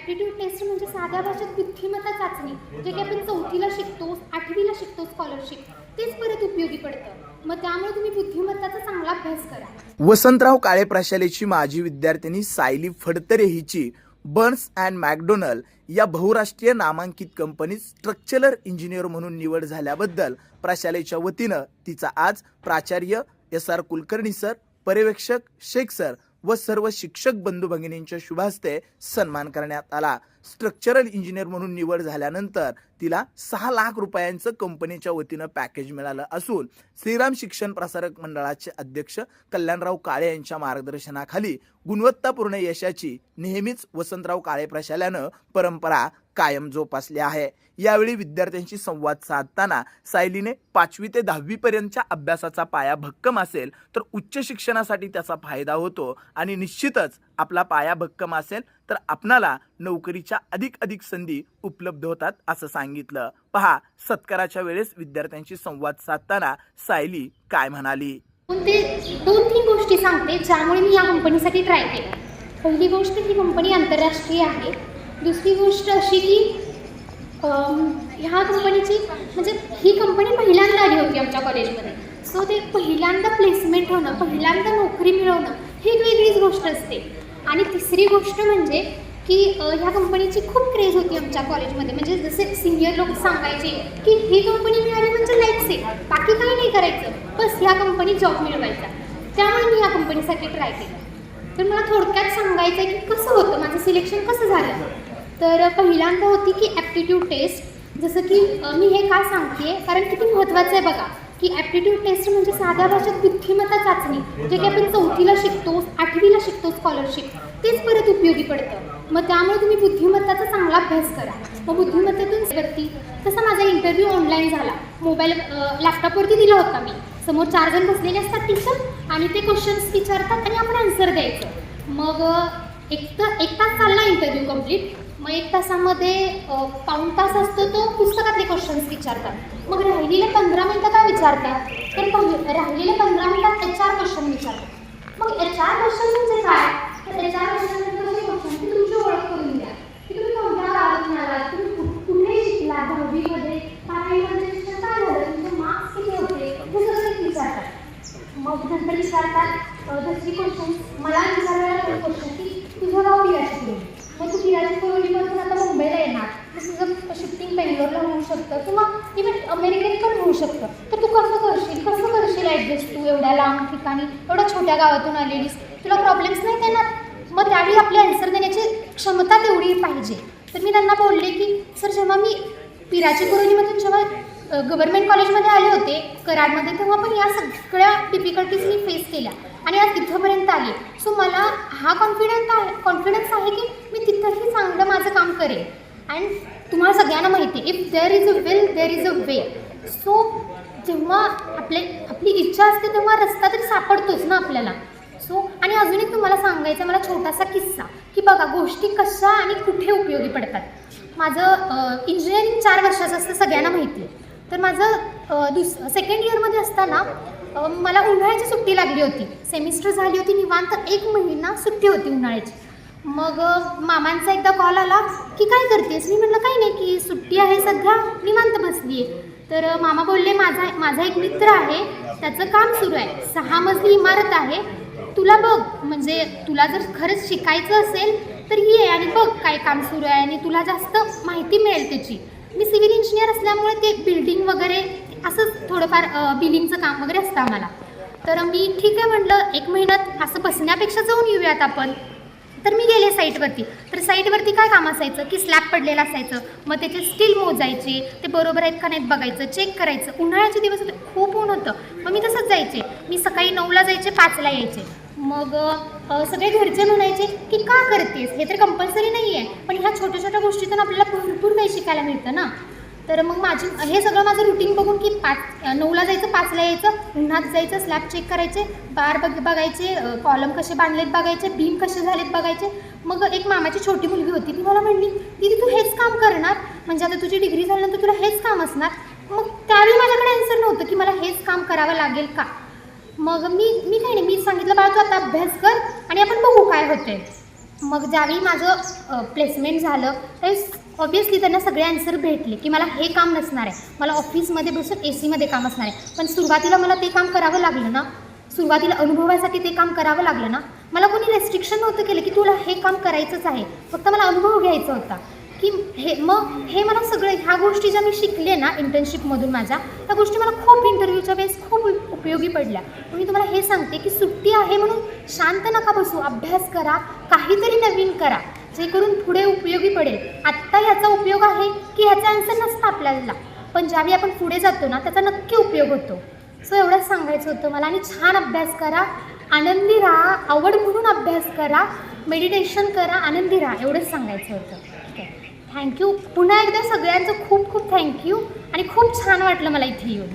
Aptitude taste म्हणजे साध्या भाषेत बुद्धिमत्ता चाचणी, जे की आपण 4थीला शिकतो, 8वीला शिकतो स्कॉलरशिप, तेच परत उपयोगी पडतं. मग त्यामुळे तुम्ही बुद्धिमत्ताचा चांगला अभ्यास करा. वसंतराव काळे प्रशालेची माजी विद्यार्थिनी सायली फडतरे हिची बर्न्स अँड मॅकडोनल या बहुराष्ट्रीय नामांकित कंपनीत स्ट्रक्चरल इंजिनियर म्हणून निवड झाल्याबद्दल प्रशालेच्या वतीनं तिचा आज प्राचार्य SR कुलकर्णी सर, पर्यवेक्षक शेख सर व सर्व शिक्षक बंधू भगिनींच्या शुभहस्ते सन्मान करण्यात आला. स्ट्रक्चरल इंजिनियर म्हणून निवड झाल्यानंतर तिला 6 लाख रुपयांचं कंपनीच्या वतीनं पॅकेज मिळालं असून श्रीराम शिक्षण प्रसारक मंडळाचे अध्यक्ष कल्याणराव काळे यांच्या मार्गदर्शनाखाली गुणवत्तापूर्ण यशाची नेहमीच वसंतराव काळे प्रशाल्यानं परंपरा कायम जोपासली आहे. यावेळी विद्यार्थ्यांशी संवाद साधताना सायलीने 5वी ते 10वी पर्यंतच्या अभ्यासाचा पाया भक्कम असेल तर उच्च शिक्षणासाठी त्याचा फायदा होतो आणि निश्चितच आपला पाया भक्कम असेल तर आपणाला नोकरीच्या अधिक संधी उपलब्ध होतात असं सांगितलं. पहा सत्काराच्या वेळेस विद्यार्थ्यांशी संवाद साधताना सायली काय म्हणाली. ते 2-3 गोष्टी सांगते ज्यामुळे मी या कंपनीसाठी ट्राय केलं. पहिली गोष्ट, ही कंपनी आंतरराष्ट्रीय आहे. दुसरी गोष्ट अशी की ह्या कंपनीची म्हणजे ही कंपनी पहिल्यांदा आली होती आमच्या कॉलेजमध्ये. सो ते पहिल्यांदा प्लेसमेंट होणं, पहिल्यांदा नोकरी मिळवणं ही एक वेगळीच गोष्ट असते. आणि तिसरी गोष्ट म्हणजे की ह्या कंपनीची खूप क्रेज होती आमच्या कॉलेजमध्ये. म्हणजे जसे सिनियर लोक सांगायचे की ही कंपनी मिळाली म्हणजे लाईफ सेट, बाकी काही नाही करायचं, बस ह्या कंपनी जॉब मिळवायचा. त्यामुळे मी ह्या कंपनीसाठी ट्राय केलं. तर मला थोडक्यात सांगायचं आहे की कसं होतं माझं सिलेक्शन, कसं झालं. तर पहिल्यांदा होती की ॲप्टिट्यूड टेस्ट. जसं की मी हे का सांगते कारण किती महत्त्वाचं आहे बघा की ॲप्टिट्यूड टेस्ट म्हणजे साध्या भाषेत बुद्धिमत्ता चाचणी, जे की आपण 4थीला शिकतो, 8वीला शिकतो स्कॉलरशिप, तेच परत उपयोगी पडतं. मग त्यामुळे तुम्ही बुद्धिमत्ताचा चांगला अभ्यास करा. मग बुद्धिमत्तेतून व्यक्ती तसा माझा इंटरव्ह्यू ऑनलाईन झाला. मोबाईल लॅपटॉपवरती दिला होता मी. समोर 4 जण बसलेले असतात टीचर आणि ते क्वेश्चन्स विचारतात आणि आपण आन्सर द्यायचं. मग एक तास चालला इंटरव्ह्यू कंप्लीट. मग 1 तासामध्ये पाऊण तास असतो तो पुस्तकातले क्वेश्चन्स विचारतात. मग राहिलेले 15 मिनटं काय विचारतात तर राहिलेले 15 मिनटात HR क्वेश्चन विचारतात. मग HR क्वेश्चन म्हणजे काय तर HR क्वेश्चन म्हणजे क्वेश्चन की तुमची ओळख करून द्या, की तुम्ही कोणत्या गावातून आलात, तुम्ही कुठे शिकला, 10वीमध्ये 12वीमध्ये शिक्षण काय झालं, तुमचे मार्क्स किती होते, हे सगळं विचारतात. मग नंतर विचारतात दुसरी क्वेश्चन मला विचारायला क्वेश्चन की तुझं गाव पिराची, मग तू पिराची कोरोलीमधून आता मुंबईला येणार, तुझं शिफ्टिंग बेंगलोरला होऊ शकतं किंवा इव्हन अमेरिकेत पण होऊ शकतं. तर तू कसं करशील ॲडजस्ट, तू एवढ्या लांब ठिकाणी एवढ्या छोट्या गावातून आलेलीस, तुला प्रॉब्लेम्स नाही येणार. मग त्यावेळी आपली आन्सर देण्याची क्षमता तेवढी पाहिजे. तर मी त्यांना बोलले की सर जेव्हा मी पिराची कोरोलीमधून जेव्हा गव्हर्नमेंट कॉलेजमध्ये आले होते कराडमध्ये, तेव्हा पण या सगळ्या डिफिकल्टीज मी फेस केल्या आणि आज इथंपर्यंत आले. सो मला हा कॉन्फिडन्स आहे की मी तिथंही चांगलं माझं काम करेन. अँड तुम्हाला सगळ्यांना माहिती आहे if there is a will there is a way. So जेव्हा आपली इच्छा असते तेव्हा रस्ता तरी सापडतोच ना आपल्याला. सो आणि अजून एक तुम्हाला सांगायचं मला छोटासा किस्सा की बघा गोष्टी कशा आणि कुठे उपयोगी पडतात. माझं इंजिनिअरिंग 4 वर्षाचं असतं सगळ्यांना माहिती आहे. तर माझं सेकंड इयरमध्ये असताना मला उन्हाळ्याची सुट्टी लागली होती. सेमिस्टर झाली होती, निवांत 1 महिना सुट्टी होती उन्हाळ्याची. मग मामांचा एकदा कॉल आला की काय करतेस. मी म्हटलं काही नाही की सुट्टी आहे सध्या, निवांत बसली आहे. तर मामा बोलले माझा एक मित्र आहे, त्याचं काम सुरू आहे, 6 मजली इमारत आहे, तुला बघ म्हणजे तुला जर खरंच शिकायचं असेल तर ये आणि बघ काय काम सुरू आहे आणि तुला जास्त माहिती मिळेल त्याची. मी सिव्हिल इंजिनियर असल्यामुळे ते बिल्डिंग वगैरे असंच थोडंफार बिलिंगचं काम वगैरे असतं आम्हाला. तर मी ठीक आहे म्हटलं 1 महिन्यात असं बसण्यापेक्षा जाऊन येऊयात आपण. तर मी गेले साईटवरती. तर साईटवरती काय काम असायचं की स्लॅब पडलेलं असायचं, मग त्याचे स्टील मोजायचे, ते बरोबर आहेत का नाहीत बघायचं, चेक करायचं. उन्हाळ्याचे दिवस होते, खूप ऊन होतं. मग मी तसंच जायचे. मी सकाळी 9ला जायचे, 5ला यायचे. मग सगळे घरचे म्हणायचे की का करतेस, हे तर कंपल्सरी नाही आहे, पण ह्या छोट्या छोट्या गोष्टीतून आपल्याला भरपूर काही शिकायला मिळतं ना. तर मग हे सगळं माझं रुटीन बघून की 9ला जायचं, 5ला यायचं, उन्हात जायचं, स्लॅब चेक करायचे, बार बघायचे, कॉलम कसे बांधलेत बघायचे, बीम कसे झालेत बघायचे. मग एक मामाची छोटी मुलगी होती, ती मला म्हणली दीदी तू हेच काम करणार, म्हणजे आता तुझी डिग्री झाल्यानंतर तुला हेच काम असणार. मग त्यावेळी माझ्याकडे आन्सर नव्हतं की मला हेच काम करावं लागेल का. मग मी काही नाही, मी सांगितलं बाळा तू आता अभ्यास कर आणि आपण बघू काय होते. मग ज्यावेळी माझं प्लेसमेंट झालं त्यावेळेस ऑब्वियसली त्यांना सगळे आन्सर भेटले की मला हे काम नसणार आहे, मला ऑफिसमध्ये बसून AC मध्ये काम असणार आहे. पण सुरुवातीला मला ते काम करावं लागलं ना, सुरुवातीला अनुभवासाठी ते काम करावं लागलं ना. मला कोणी रेस्ट्रिक्शन नव्हतं केलं की तुला हे काम करायचंच आहे, फक्त मला अनुभव घ्यायचा होता की हे मला सगळं ह्या गोष्टी ज्या मी शिकले ना इंटर्नशिपमधून माझ्या, त्या गोष्टी मला खूप इंटरव्ह्यूच्या वेळेस खूप उपयोगी पडल्या. मी तुम्हाला हे सांगते की सुट्टी आहे म्हणून शांत नका बसू, अभ्यास करा, काहीतरी नवीन करा जे करून पुढे उपयोगी पडेल. आत्ता ह्याचा उपयोग आहे की ह्याचा आन्सर नसतं आपल्याला, पण ज्यावेळी आपण पुढे जातो ना त्याचा नक्की उपयोग होतो. सो एवढंच सांगायचं होतं मला. आणि छान अभ्यास करा, आनंदी राहा, आवड म्हणून अभ्यास करा, मेडिटेशन करा, आनंदी राहा, एवढंच सांगायचं होतं. ठीक आहे, थँक्यू. पुन्हा एकदा सगळ्यांचं खूप खूप थँक्यू आणि खूप छान वाटलं मला इथे येऊन.